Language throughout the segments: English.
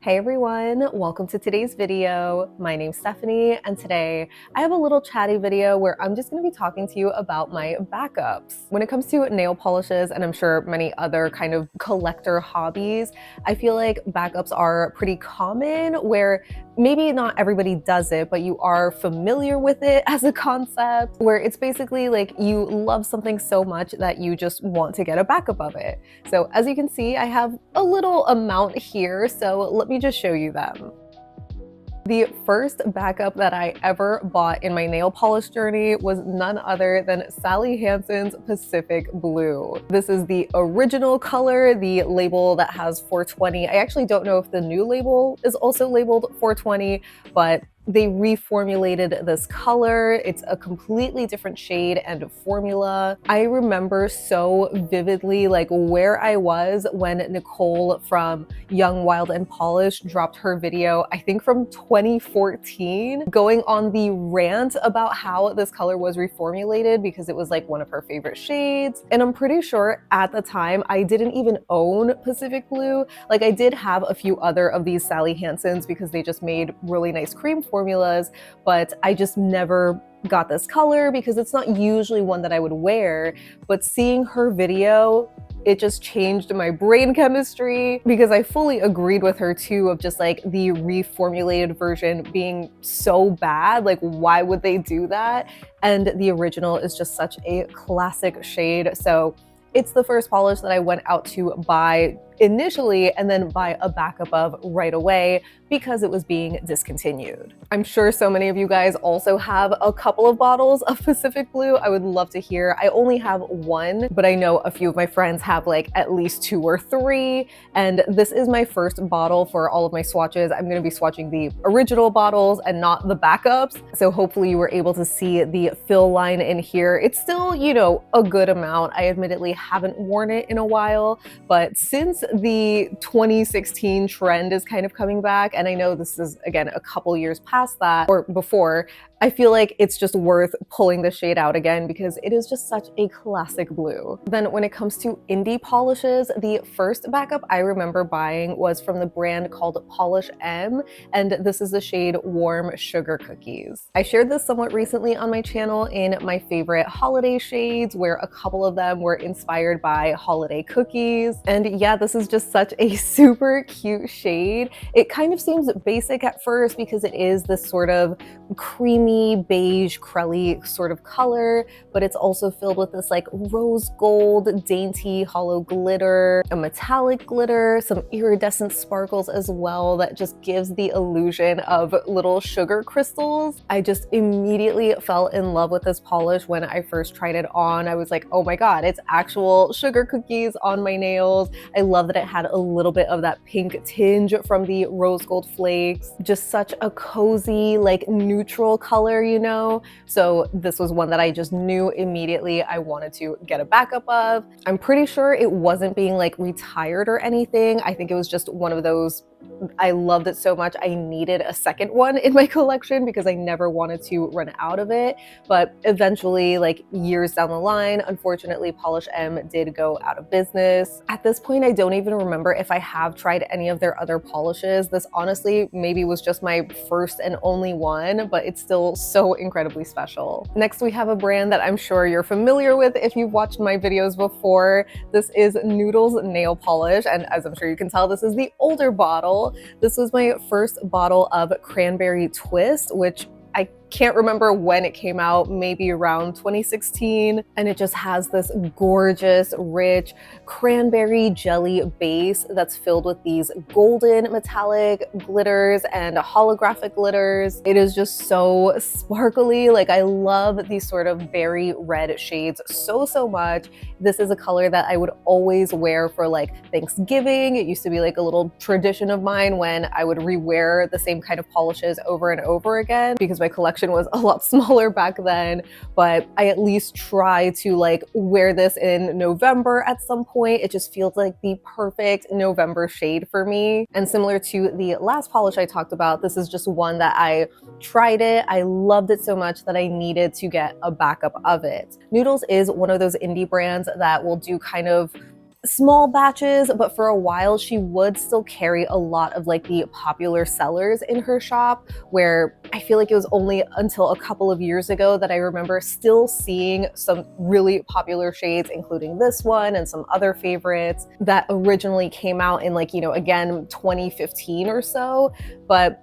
Hey everyone, welcome to today's video. My name's Stephanie, and today I have a little chatty video where I'm just going to be talking to you about my backups. When it comes to nail polishes, and I'm sure many other kind of collector hobbies, I feel like backups are pretty common where maybe not everybody does it, but you are familiar with it as a concept, where it's basically like you love something so much that you just want to get a backup of it. So as you can see, I have a little amount here, so let me just show you them. The first backup that I ever bought in my nail polish journey was none other than Sally Hansen's Pacific Blue. This is the original color, the label that has 420. I actually don't know if the new label is also labeled 420, but they reformulated this color. It's a completely different shade and formula. I remember so vividly like where I was when Nicole from Young, Wild, and Polished dropped her video, I think from 2014, going on the rant about how this color was reformulated because it was like one of her favorite shades. And I'm pretty sure at the time I didn't even own Pacific Blue. Like I did have a few other of these Sally Hansens because they just made really nice cream formulas, but I just never got this color because it's not usually one that I would wear. But seeing her video, it just changed my brain chemistry because I fully agreed with her too of just like the reformulated version being so bad. Like, why would they do that? And the original is just such a classic shade. So it's the first polish that I went out to buy initially and then buy a backup of right away because it was being discontinued. I'm sure so many of you guys also have a couple of bottles of Pacific Blue. I would love to hear. I only have one, but I know a few of my friends have like at least 2 or 3. And this is my first bottle for all of my swatches. I'm going to be swatching the original bottles and not the backups. So hopefully you were able to see the fill line in here. It's still, you know, a good amount. I admittedly haven't worn it in a while, but since the 2016 trend is kind of coming back, and I know this is again a couple years past that or before, I feel like it's just worth pulling the shade out again because it is just such a classic blue. Then when it comes to indie polishes, the first backup I remember buying was from the brand called Polish M, and this is the shade Warm Sugar Cookies. I shared this somewhat recently on my channel in my favorite holiday shades, where a couple of them were inspired by holiday cookies. And yeah, this is just such a super cute shade. It kind of seems basic at first because it is this sort of creamy beige crelly sort of color, but it's also filled with this like rose gold dainty hollow glitter, a metallic glitter, some iridescent sparkles as well that just gives the illusion of little sugar crystals. I just immediately fell in love with this polish when I first tried it on. I was like, oh my god, it's actual sugar cookies on my nails. I love that it had a little bit of that pink tinge from the rose gold flakes. Just such a cozy, like neutral color, you know? So this was one that I just knew immediately I wanted to get a backup of. I'm pretty sure it wasn't being like retired or anything. I think it was just one of those, I loved it so much I needed a second one in my collection because I never wanted to run out of it. But eventually, like years down the line, unfortunately, Polish M did go out of business. At this point, I don't even remember if I have tried any of their other polishes. This honestly maybe was just my first and only one, but it's still so incredibly special. Next, we have a brand that I'm sure you're familiar with if you've watched my videos before. This is Noodles nail polish, and as I'm sure you can tell, this is the older bottle. This was my first bottle of Cranberry Twist, which I can't remember when it came out, maybe around 2016. And it just has this gorgeous, rich cranberry jelly base that's filled with these golden metallic glitters and holographic glitters. It is just so sparkly. Like I love these sort of berry red shades so much. This is a color that I would always wear for like Thanksgiving. It used to be like a little tradition of mine when I would rewear the same kind of polishes over and over again because my collection was a lot smaller back then, but I at least try to like wear this in November at some point. It just feels like the perfect November shade for me. And similar to the last polish I talked about, this is just one that I tried it. I loved it so much that I needed to get a backup of it. Noodles is one of those indie brands that will do kind of small batches, but for a while she would still carry a lot of like the popular sellers in her shop, where I feel like it was only until a couple of years ago that I remember still seeing some really popular shades, including this one and some other favorites that originally came out in like, you know, again, 2015 or so, but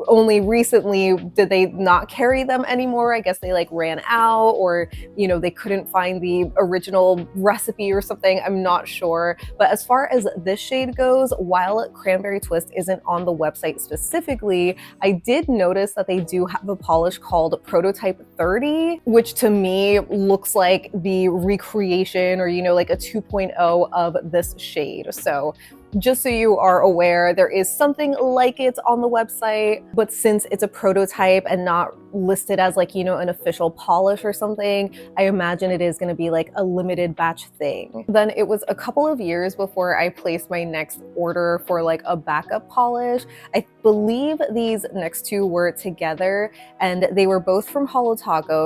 only recently did they not carry them anymore. I guess they like ran out, or you know, they couldn't find the original recipe or something. I'm not sure. But as far as this shade goes, while Cranberry Twist isn't on the website specifically, I did notice that they do have a polish called Prototype 30, which to me looks like the recreation, or you know, like a 2.0 of this shade. So just so you are aware, there is something like it on the website, but since it's a prototype and not listed as like, you know, an official polish or something, I imagine it is going to be like a limited batch thing. Then it was a couple of years before I placed my next order for like a backup polish. I believe these next two were together, and they were both from Holo.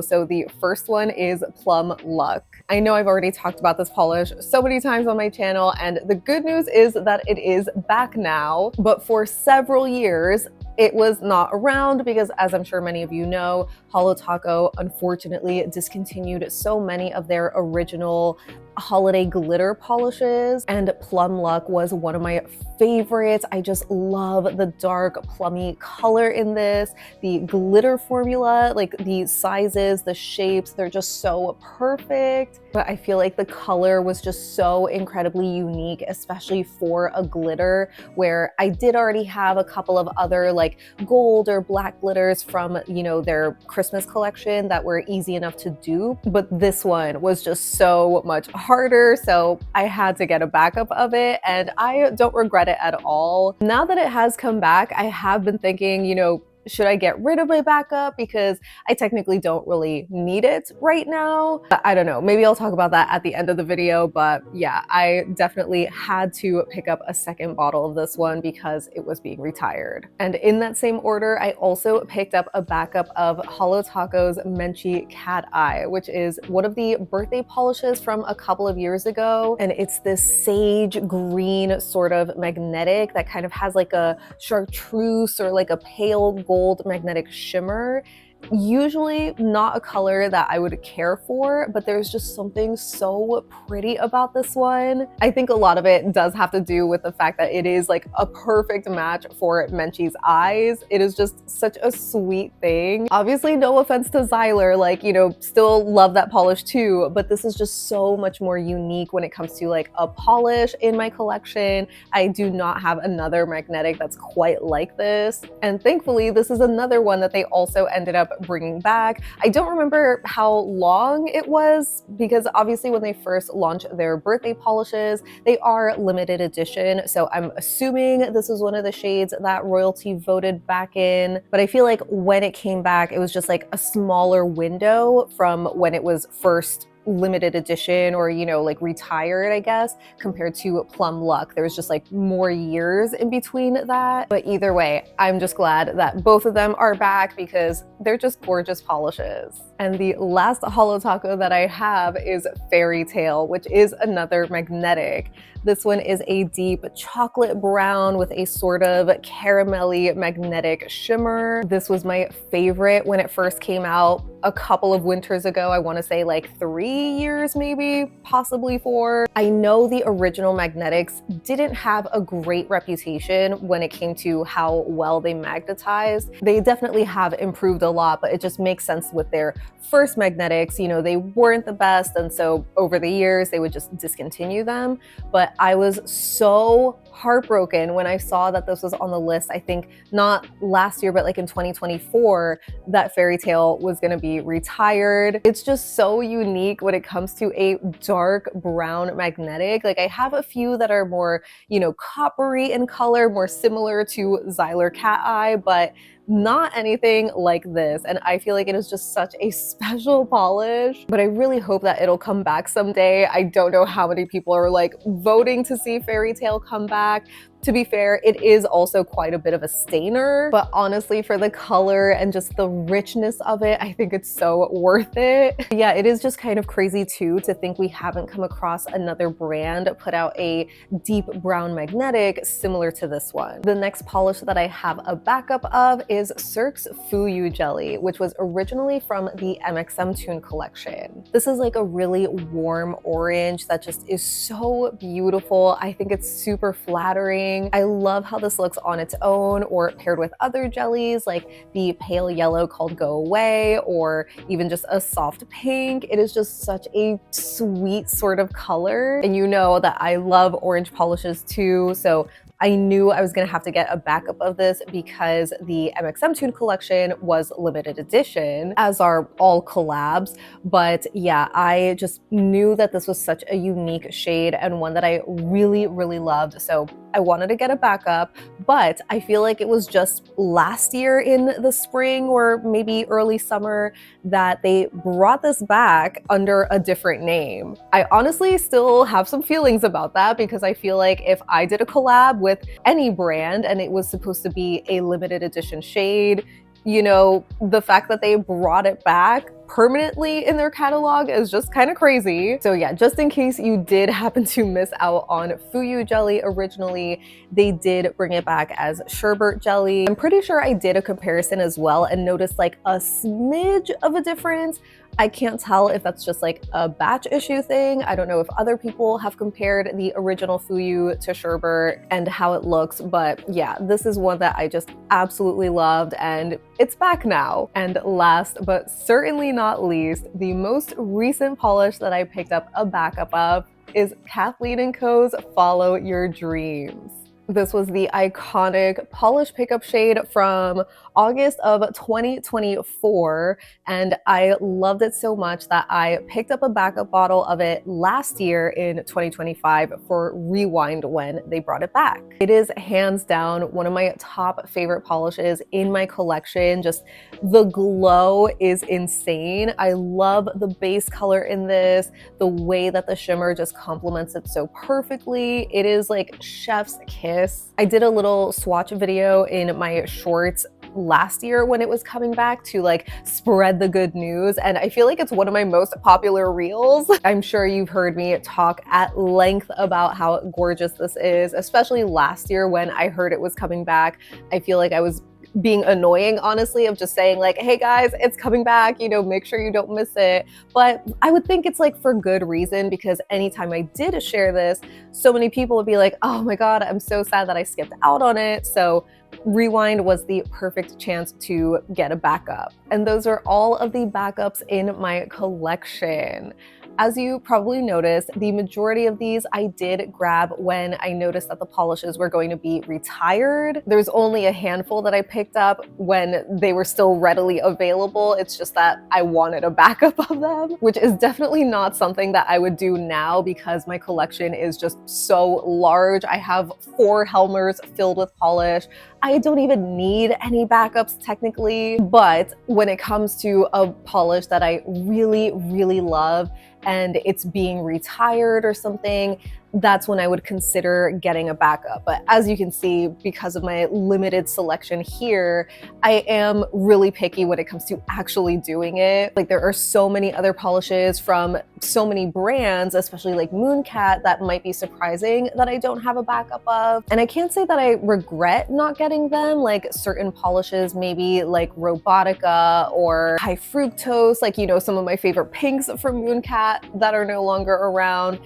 So the first one is Plumb Luck. I know I've already talked about this polish so many times on my channel, and the good news is that it is back now, but for several years it was not around because, as I'm sure many of you know, Holo unfortunately discontinued so many of their original holiday glitter polishes, and Plumb Luck was one of my favorites. I just love the dark plummy color in this, the glitter formula, like the sizes, the shapes, they're just so perfect. But I feel like the color was just so incredibly unique, especially for a glitter, where I did already have a couple of other like gold or black glitters from, you know, their Christmas collection that were easy enough to do, but this one was just so much harder, so I had to get a backup of it, and I don't regret it at all. Now that it has come back, I have been thinking, you know, should I get rid of my backup, because I technically don't really need it right now. But I don't know, maybe I'll talk about that at the end of the video. But yeah, I definitely had to pick up a second bottle of this one because it was being retired. And in that same order, I also picked up a backup of Holo Menchie Cat Eye, which is one of the birthday polishes from a couple of years ago. And it's this sage green sort of magnetic that kind of has like a chartreuse or like a pale gold magnetic shimmer. Usually not a color that I would care for, but there's just something so pretty about this one. I think a lot of it does have to do with the fact that it is like a perfect match for Menchie's eyes. It is just such a sweet thing. Obviously, no offense to Xyler, like, you know, still love that polish too, but this is just so much more unique when it comes to like a polish in my collection. I do not have another magnetic that's quite like this. And thankfully, this is another one that they also ended up bringing back. I don't remember how long it was, because obviously when they first launched their birthday polishes, they are limited edition. So I'm assuming this is one of the shades that royalty voted back in. But I feel like when it came back, it was just like a smaller window from when it was first limited edition, or, you know, like retired, I guess, compared to Plumb Luck. There was just like more years in between that. But either way, I'm just glad that both of them are back because they're just gorgeous polishes. And the last Holo that I have is Fairy Tale, which is another magnetic. This one is a deep chocolate brown with a sort of caramelly magnetic shimmer. This was my favorite when it first came out a couple of winters ago. I want to say like 3 years, maybe, possibly 4. I know the original magnetics didn't have a great reputation when it came to how well they magnetized. They definitely have improved a lot, but it just makes sense with their first magnetics. You know, they weren't the best, and so over the years they would just discontinue them. But I was so heartbroken when I saw that this was on the list. I think not last year, but like in 2024, that Fairy Tale was going to be retired. It's just so unique when it comes to a dark brown magnetic. Like, I have a few that are more, you know, coppery in color, more similar to Xyler Cat Eye, but not anything like this. And I feel like it is just such a special polish, but I really hope that it'll come back someday. I don't know how many people are like voting to see Fairy Tale come back. To be fair, it is also quite a bit of a stainer, but honestly, for the color and just the richness of it, I think it's so worth it. Yeah, it is just kind of crazy too to think we haven't come across another brand put out a deep brown magnetic similar to this one. The next polish that I have a backup of is Cirque's Fuyū jelly, which was originally from the MXM Tune collection. This is like a really warm orange that just is so beautiful. I think it's super flattering. I love how this looks on its own or paired with other jellies like the pale yellow called Go Away, or even just a soft pink. It is just such a sweet sort of color. And you know that I love orange polishes too, so I knew I was gonna have to get a backup of this because the MXM Tune collection was limited edition, as are all collabs. But yeah, I just knew that this was such a unique shade and one that I really, really loved. So I wanted to get a backup, but I feel like it was just last year in the spring or maybe early summer that they brought this back under a different name. I honestly still have some feelings about that because I feel like if I did a collab with any brand and it was supposed to be a limited edition shade, you know, the fact that they brought it back permanently in their catalog is just kind of crazy. So yeah, just in case you did happen to miss out on Fuyū jelly originally, they did bring it back as Sherbet jelly. I'm pretty sure I did a comparison as well and noticed like a smidge of a difference. I can't tell if that's just like a batch issue thing. I don't know if other people have compared the original Fuyū to Sherbet and how it looks, but yeah, this is one that I just absolutely loved and it's back now. And last but certainly not least, the most recent polish that I picked up a backup of is Kathleen & Co.'s Follow Your Dreams. This was the iconic polish pickup shade from August of 2024, and I loved it so much that I picked up a backup bottle of it last year in 2025 for Rewind when they brought it back. It is hands down one of my top favorite polishes in my collection. Just the glow is insane. I love the base color in this, the way that the shimmer just complements it so perfectly. It is like chef's kiss. I did a little swatch video in my shorts last year when it was coming back to like spread the good news, and I feel like it's one of my most popular reels. I'm sure you've heard me talk at length about how gorgeous this is, especially last year when I heard it was coming back. I feel like I was being annoying, honestly, of just saying like, hey guys, it's coming back, you know, make sure you don't miss it. But I would think it's like for good reason, because anytime I did share this, so many people would be like, oh my God, I'm so sad that I skipped out on it. So Rewind was the perfect chance to get a backup. And those are all of the backups in my collection. As you probably noticed, the majority of these I did grab when I noticed that the polishes were going to be retired. There's only a handful that I picked up when they were still readily available. It's just that I wanted a backup of them, which is definitely not something that I would do now because my collection is just so large. I have 4 Helmers filled with polish. I don't even need any backups technically, but when it comes to a polish that I really, really love and it's being retired or something, that's when I would consider getting a backup. But as you can see, because of my limited selection here, I am really picky when it comes to actually doing it. Like there are so many other polishes from so many brands, especially like Mooncat, that might be surprising that I don't have a backup of. And I can't say that I regret not getting them, like certain polishes, maybe like Robotica or High Fructose, like, you know, some of my favorite pinks from Mooncat that are no longer around.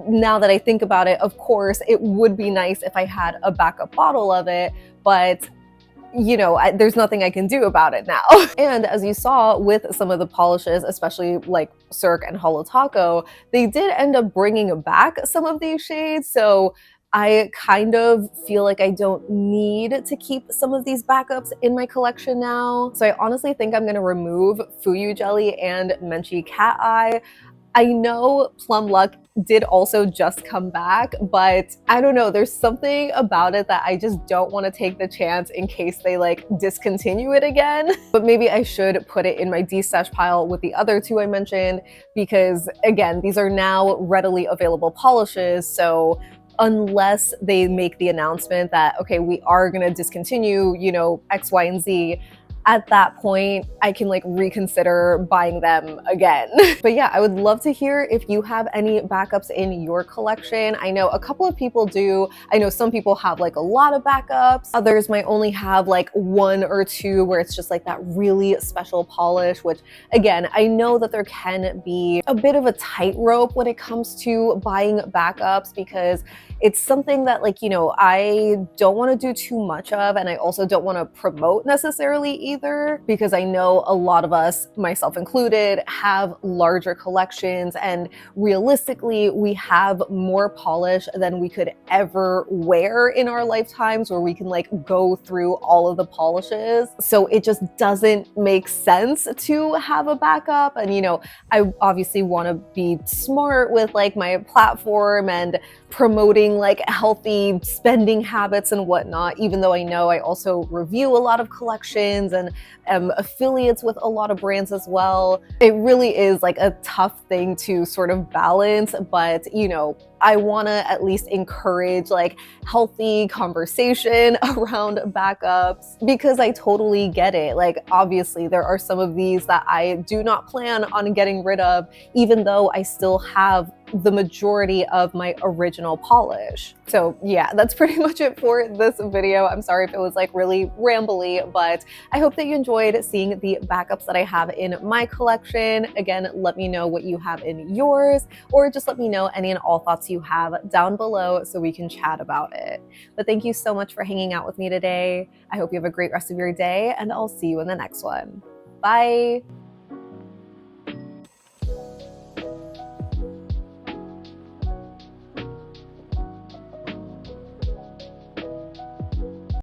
Now that I think about it, of course, it would be nice if I had a backup bottle of it, but you know, there's nothing I can do about it now. And as you saw with some of the polishes, especially like Cirque and Holo Taco, they did end up bringing back some of these shades. So I kind of feel like I don't need to keep some of these backups in my collection now. So I honestly think I'm gonna remove Fuyū Jelly and Menchie Cat Eye. I know Plum Luck did also just come back, but I don't know, there's something about it that I just don't want to take the chance in case they like discontinue it again. But maybe I should put it in my destash pile with the other 2 I mentioned, because again, these are now readily available polishes, so unless they make the announcement that, okay, we are gonna discontinue, you know, X, Y, and Z. At that point, I can like reconsider buying them again. But yeah, I would love to hear if you have any backups in your collection. I know a couple of people do. I know some people have like a lot of backups. Others might only have like one or two where it's just like that really special polish, which again, I know that there can be a bit of a tightrope when it comes to buying backups, because it's something that, like, you know, I don't want to do too much of, and I also don't want to promote necessarily either, because I know a lot of us, myself included, have larger collections, and realistically we have more polish than we could ever wear in our lifetimes, where we can like go through all of the polishes. So it just doesn't make sense to have a backup. And you know, I obviously want to be smart with like my platform and promoting like healthy spending habits and whatnot, even though I know I also review a lot of collections and am affiliates with a lot of brands as well. It really is like a tough thing to sort of balance, but you know, I want to at least encourage like healthy conversation around backups, because I totally get it. Like obviously there are some of these that I do not plan on getting rid of, even though I still have the majority of my original polish. So yeah, that's pretty much it for this video. I'm sorry if it was like really rambly, but I hope that you enjoyed seeing the backups that I have in my collection. Again, let me know what you have in yours, or just let me know any and all thoughts you have down below so we can chat about it. But thank you so much for hanging out with me today. I hope you have a great rest of your day, and I'll see you in the next one. Bye.